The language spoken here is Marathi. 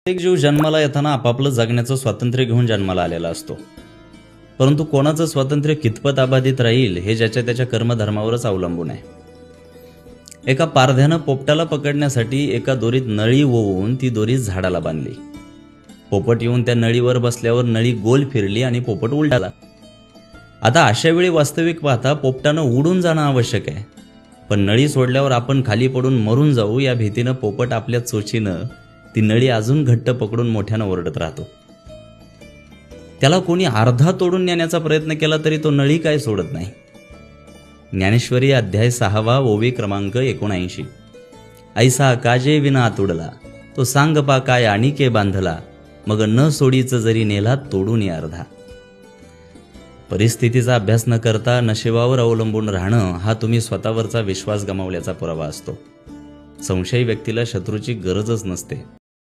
प्रत्येक जीव जन्माला येताना आपापलं जगण्याचं स्वातंत्र्य घेऊन जन्माला आलेला असतो. परंतु कोणाचं स्वातंत्र्य कितपत अबाधित राहील हे ज्याच्या त्याच्या कर्मधर्मावरच अवलंबून आहे. एका पारध्यानं पोपटाला पकडण्यासाठी एका दोरीत नळी ओवून ती दोरी झाडाला बांधली. पोपट येऊन त्या नळीवर बसल्यावर नळी गोल फिरली आणि पोपट उलटाला. आता अशा वेळी वास्तविक पाहता पोपटानं उडून जाणं आवश्यक आहे, पण नळी सोडल्यावर आपण खाली पडून मरून जाऊ या भीतीनं पोपट आपल्या चोचीनं ती नळी अजून घट्ट पकडून मोठ्यानं ओरडत राहतो. त्याला कोणी अर्धा तोडून नेण्याचा प्रयत्न केला तरी तो नळी काय सोडत नाही. ज्ञानेश्वरी अध्याय 6 ओवी क्रमांक 79. ऐसा काजे विना तुडला, तो सांग पा काय आणिके बांधला, मग न सोडीच जरी नेला तोडून अर्धा. परिस्थितीचा अभ्यास न करता नशिबावर अवलंबून राहणं हा तुम्ही स्वतःवरचा विश्वास गमावल्याचा पुरावा असतो. संशयी व्यक्तीला शत्रूची गरजच नसते.